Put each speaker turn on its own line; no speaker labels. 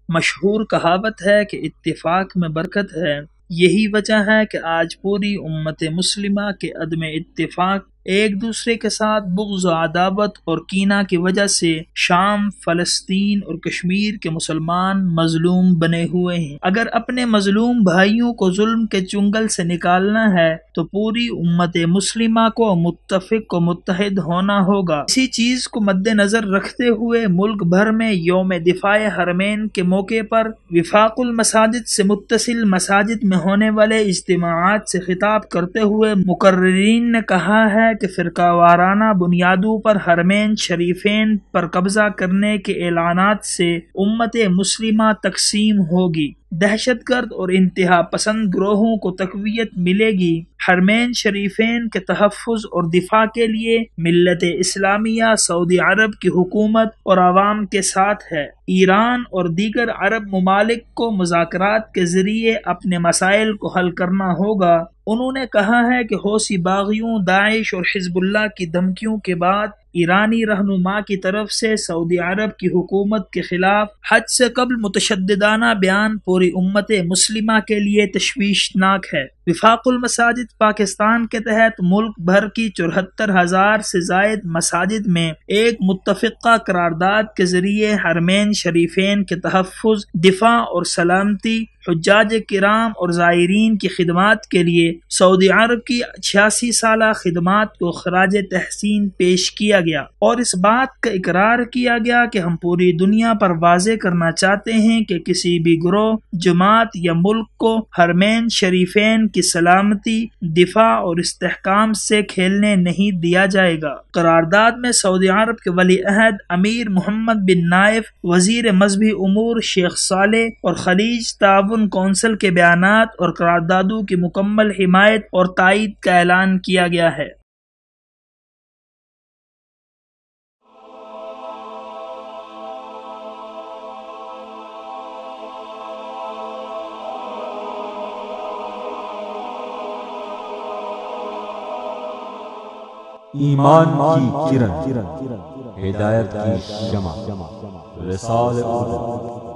مشہور کہاوت ہے کہ اتفاق میں برکت ہے۔ یہی وجہ ہے کہ آج پوری امت مسلمہ کے عدم اتفاق، ایک دوسرے کے ساتھ بغض و عداوت اور کینہ کی وجہ سے شام، فلسطین اور کشمیر کے مسلمان مظلوم بنے ہوئے ہیں۔ اگر اپنے مظلوم بھائیوں کو ظلم کے چنگل سے نکالنا ہے تو پوری امت مسلمہ کو متفق و متحد ہونا ہوگا۔ اسی چیز کو مد نظر رکھتے ہوئے ملک بھر میں یوم دفاع حرمین کے موقع پر وفاق المساجد سے متصل مساجد میں ہونے والے اجتماعات سے خطاب کرتے ہوئے مقررین نے کہا ہے کہ فرقہ وارانہ بنیادوں پر حرمین شریفین پر قبضہ کرنے کے اعلانات سے امت مسلمہ تقسیم ہوگی، دہشت گرد اور انتہا پسند گروہوں کو تقویت ملے گی۔ حرمین شریفین کے تحفظ اور دفاع کے لیے ملت اسلامیہ سعودی عرب کی حکومت اور عوام کے ساتھ ہے۔ ایران اور دیگر عرب ممالک کو مذاکرات کے ذریعے اپنے مسائل کو حل کرنا ہوگا۔ انہوں نے کہا ہے کہ حوثی باغیوں، داعش اور حزب اللہ کی دھمکیوں کے بعد ایرانی رہنما کی طرف سے سعودی عرب کی حکومت کے خلاف حد سے قبل متشددانہ بیان پوری امت مسلمہ کے لیے تشویشناک ہے۔ وفاق المساجد پاکستان کے تحت ملک بھر کی 74,000 سے زائد مساجد میں ایک متفقہ قرارداد کے ذریعے حرمین شریفین کے تحفظ، دفاع اور سلامتی، حجاج کرام اور زائرین کی خدمات کے لیے سعودی عرب کی 86 سالہ خدمات کو خراج تحسین پیش کیا گیا، اور اس بات کا اقرار کیا گیا کہ ہم پوری دنیا پر واضح کرنا چاہتے ہیں کہ کسی بھی گروہ، جماعت یا ملک کو حرمین شریفین کی سلامتی، دفاع اور استحکام سے کھیلنے نہیں دیا جائے گا۔ قرارداد میں سعودی عرب کے ولی عہد امیر محمد بن نائف، وزیر مذہبی امور شیخ صالح اور خلیج تعاون کونسل کے بیانات اور قراردادوں کی مکمل حمایت اور تائید کا اعلان کیا گیا ہے۔
ایمان کی کرن، ہدایت کی شمع، رسالہ